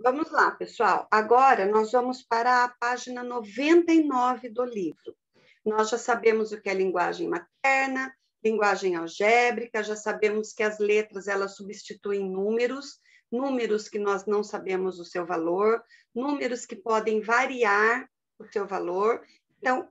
Vamos lá, pessoal. Agora nós vamos para a página 99 do livro. Nós já sabemos o que é linguagem materna, linguagem algébrica, já sabemos que as letras elas substituem números, números que nós não sabemos o seu valor, números que podem variar o seu valor. Então,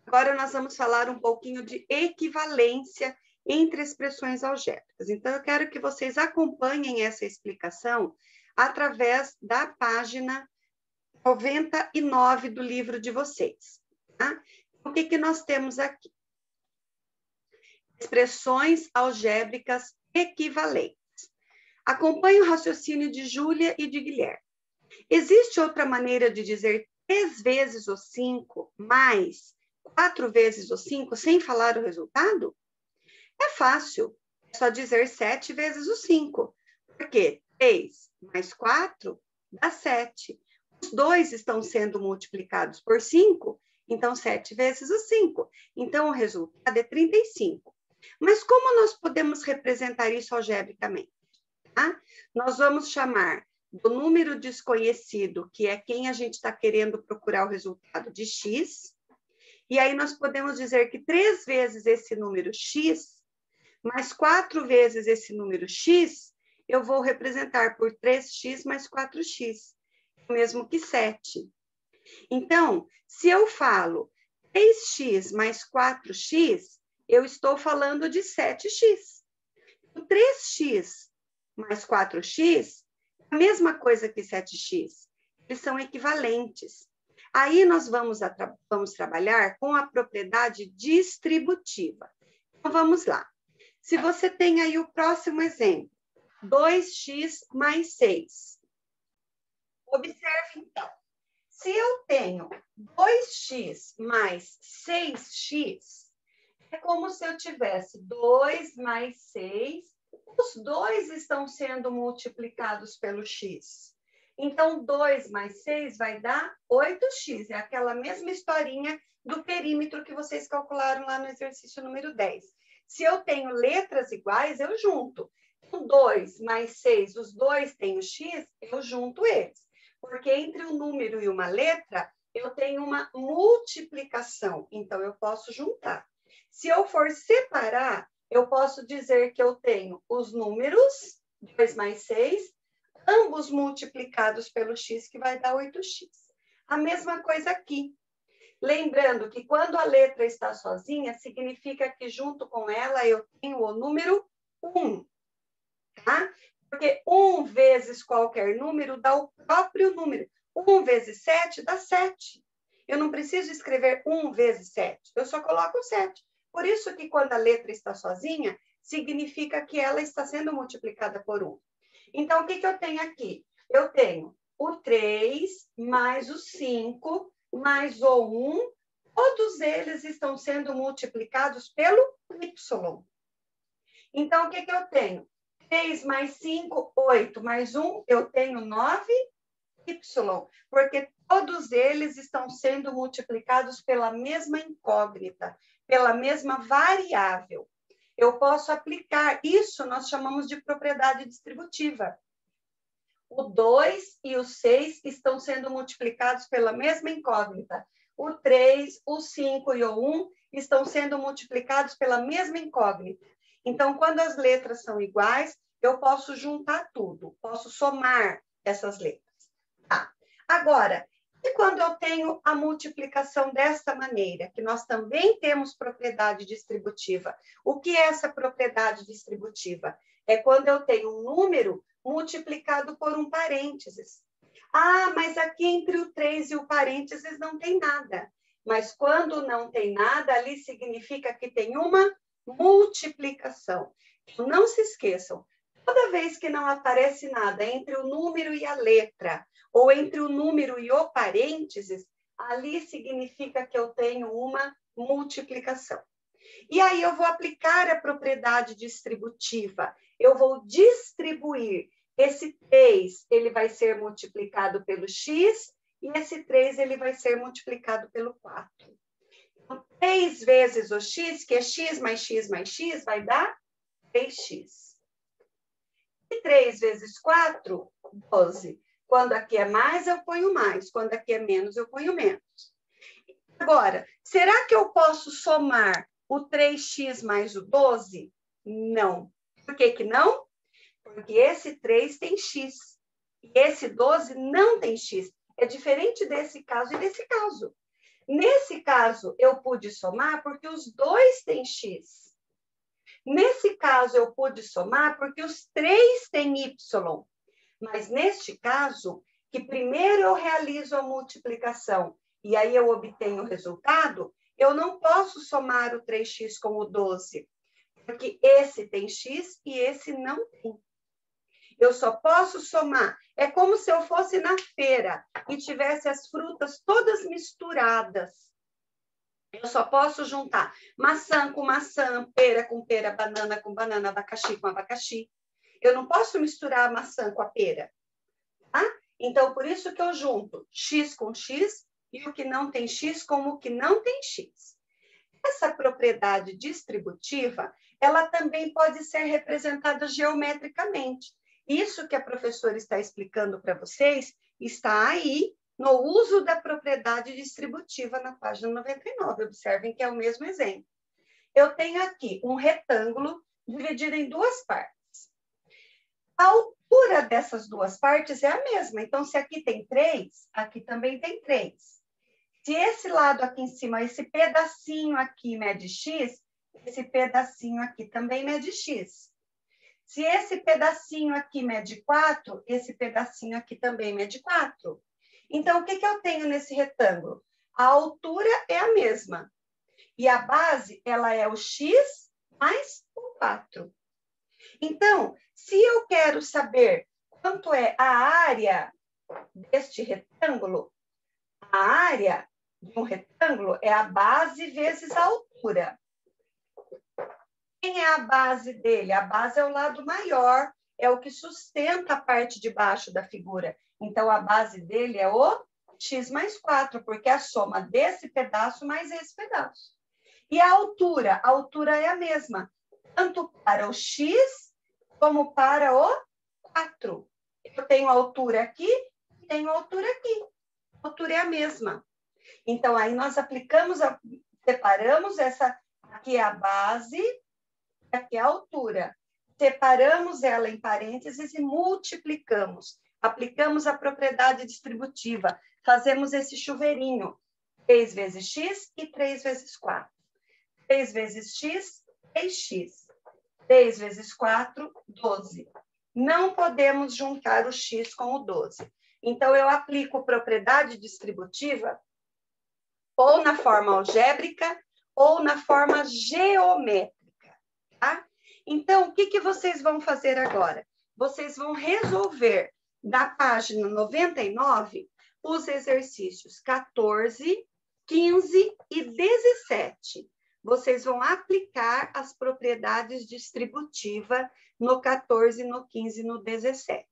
agora nós vamos falar um pouquinho de equivalência entre expressões algébricas. Então, eu quero que vocês acompanhem essa explicação através da página 99 do livro de vocês. Tá? O que nós temos aqui? Expressões algébricas equivalentes. Acompanhe o raciocínio de Júlia e de Guilherme. Existe outra maneira de dizer 3 vezes o 5 mais 4 vezes o 5 sem falar o resultado? É fácil, é só dizer 7 vezes o 5. Por quê? 3 mais 4 dá 7. Os 2 estão sendo multiplicados por 5, então 7 vezes o 5. Então, o resultado é 35. Mas como nós podemos representar isso algebricamente? Tá? Nós vamos chamar do número desconhecido, que é quem a gente está querendo procurar o resultado de x, e aí nós podemos dizer que 3 vezes esse número x, mais 4 vezes esse número x, eu vou representar por 3x mais 4x, o mesmo que 7. Então, se eu falo 3x mais 4x, eu estou falando de 7x. O 3x mais 4x é a mesma coisa que 7x. Eles são equivalentes. Aí nós vamos trabalhar com a propriedade distributiva. Então, vamos lá. Se você tem aí o próximo exemplo, 2x mais 6. Observe, então. Se eu tenho 2x mais 6x, é como se eu tivesse 2 mais 6. Os dois estão sendo multiplicados pelo x. Então, 2 mais 6 vai dar 8x. É aquela mesma historinha do perímetro que vocês calcularam lá no exercício número 10. Se eu tenho letras iguais, eu junto. 2 mais 6, os dois têm o x, eu junto eles. Porque entre um número e uma letra, eu tenho uma multiplicação. Então, eu posso juntar. Se eu for separar, eu posso dizer que eu tenho os números, 2 mais 6, ambos multiplicados pelo x, que vai dar 8x. A mesma coisa aqui. Lembrando que quando a letra está sozinha, significa que junto com ela eu tenho o número 1. Tá? Porque 1 vezes qualquer número dá o próprio número. 1 vezes 7 dá 7. Eu não preciso escrever 1 vezes 7, eu só coloco 7. Por isso que quando a letra está sozinha, significa que ela está sendo multiplicada por 1. Então, o que eu tenho aqui? Eu tenho o 3 mais o 5 mais o 1, todos eles estão sendo multiplicados pelo y. Então, o que eu tenho? 3 mais 5, 8, mais 1, eu tenho 9y, porque todos eles estão sendo multiplicados pela mesma incógnita, pela mesma variável. Eu posso aplicar, isso nós chamamos de propriedade distributiva. O 2 e o 6 estão sendo multiplicados pela mesma incógnita. O 3, o 5 e o 1 estão sendo multiplicados pela mesma incógnita. Então, quando as letras são iguais, eu posso juntar tudo, posso somar essas letras. Tá. Agora, e quando eu tenho a multiplicação desta maneira, que nós também temos propriedade distributiva? O que é essa propriedade distributiva? É quando eu tenho um número multiplicado por um parênteses. Ah, mas aqui entre o 3 e o parênteses não tem nada. Mas quando não tem nada, ali significa que tem uma multiplicação. Então, não se esqueçam, toda vez que não aparece nada entre o número e a letra, ou entre o número e o parênteses, ali significa que eu tenho uma multiplicação. E aí eu vou aplicar a propriedade distributiva. Eu vou distribuir. Esse 3, ele vai ser multiplicado pelo x, e esse 3, ele vai ser multiplicado pelo 4. Então, 3 vezes o x, que é x mais x mais x, vai dar 3x. E 3 vezes 4, 12. Quando aqui é mais, eu ponho mais. Quando aqui é menos, eu ponho menos. Agora, será que eu posso somar o 3x mais o 12? Não. Por que que não? Porque esse 3 tem x. E esse 12 não tem x. É diferente desse caso e desse caso. Nesse caso, eu pude somar porque os dois têm x. Nesse caso, eu pude somar porque os três têm y. Mas neste caso, que primeiro eu realizo a multiplicação e aí eu obtenho o resultado, eu não posso somar o 3x com o 12, porque esse tem x e esse não tem. Eu só posso somar. É como se eu fosse na feira e tivesse as frutas todas misturadas. Eu só posso juntar maçã com maçã, pera com pera, banana com banana, abacaxi com abacaxi. Eu não posso misturar a maçã com a pera. Tá? Então, por isso que eu junto x com x e o que não tem x com o que não tem x. Essa propriedade distributiva, ela também pode ser representada geometricamente. Isso que a professora está explicando para vocês está aí no uso da propriedade distributiva na página 99. Observem que é o mesmo exemplo. Eu tenho aqui um retângulo dividido em duas partes. A altura dessas duas partes é a mesma. Então, se aqui tem 3, aqui também tem 3. Se esse lado aqui em cima, esse pedacinho aqui mede x, esse pedacinho aqui também mede x. Se esse pedacinho aqui mede 4, esse pedacinho aqui também mede 4. Então, o que que eu tenho nesse retângulo? A altura é a mesma. E a base, ela é o x mais o 4. Então, se eu quero saber quanto é a área deste retângulo, a área de um retângulo é a base vezes a altura. Quem é a base dele? A base é o lado maior, é o que sustenta a parte de baixo da figura. Então, a base dele é o x mais 4, porque é a soma desse pedaço mais esse pedaço. E a altura é a mesma, tanto para o x como para o 4. Eu tenho a altura aqui e tenho a altura aqui. A altura é a mesma. Então, aí nós aplicamos, separamos essa, aqui é a base, aqui é a altura. Separamos ela em parênteses e multiplicamos. Aplicamos a propriedade distributiva. Fazemos esse chuveirinho. 3 vezes x e 3 vezes 4. 3 vezes x, 3x. 3 vezes 4, 12. Não podemos juntar o x com o 12. Então, eu aplico propriedade distributiva ou na forma algébrica ou na forma geométrica, tá? Então, o que que vocês vão fazer agora? Vocês vão resolver da página 99 os exercícios 14, 15 e 17. Vocês vão aplicar as propriedades distributivas no 14, no 15 e no 17.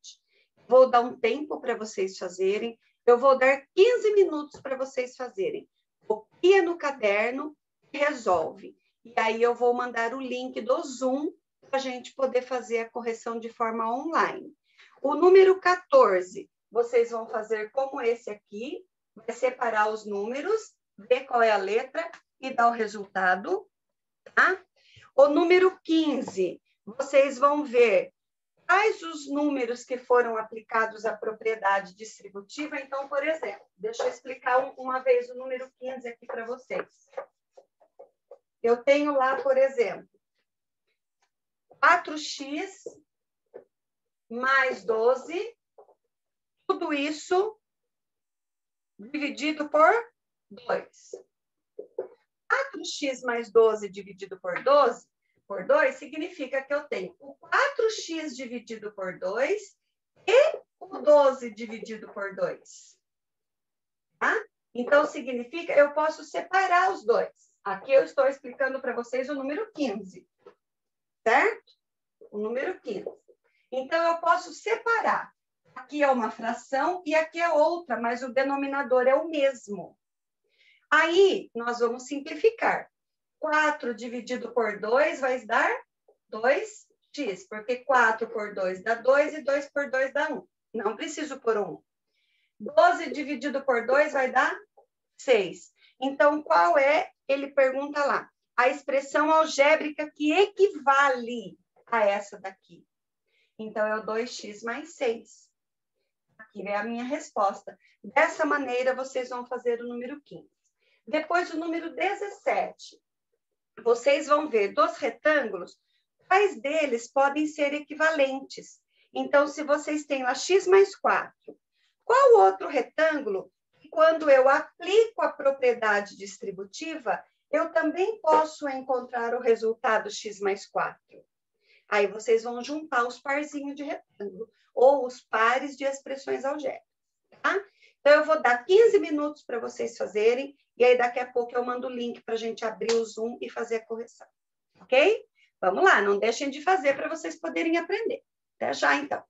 Vou dar um tempo para vocês fazerem. Eu vou dar 15 minutos para vocês fazerem. Copia no caderno e resolve. E aí eu vou mandar o link do Zoom para a gente poder fazer a correção de forma online. O número 14, vocês vão fazer como esse aqui, vai separar os números, ver qual é a letra e dar o resultado, tá? O número 15, vocês vão ver quais os números que foram aplicados à propriedade distributiva. Então, por exemplo, deixa eu explicar uma vez o número 15 aqui para vocês. Eu tenho lá, por exemplo, 4x mais 12, tudo isso dividido por 2. 4x mais 12 dividido por 2 significa que eu tenho o 4x dividido por 2 e o 12 dividido por 2. Tá? Então, significa que eu posso separar os dois. Aqui eu estou explicando para vocês o número 15. Certo? O número 15. Então, eu posso separar. Aqui é uma fração e aqui é outra, mas o denominador é o mesmo. Aí, nós vamos simplificar. 4 dividido por 2 vai dar 2x, porque 4 por 2 dá 2 e 2 por 2 dá 1. Não preciso por 1. 12 dividido por 2 vai dar 6. Então, qual é, ele pergunta lá, a expressão algébrica que equivale a essa daqui? Então, é o 2x mais 6. Aqui é a minha resposta. Dessa maneira, vocês vão fazer o número 15. Depois, o número 17. Vocês vão ver dos retângulos, quais deles podem ser equivalentes. Então, se vocês têm lá x mais 4, qual outro retângulo, quando eu aplico a propriedade distributiva, eu também posso encontrar o resultado x mais 4? Aí vocês vão juntar os parzinhos de retângulo, ou os pares de expressões algébricas, tá? Então, eu vou dar 15 minutos para vocês fazerem, e aí daqui a pouco eu mando o link para a gente abrir o Zoom e fazer a correção, ok? Vamos lá, não deixem de fazer para vocês poderem aprender. Até já, então.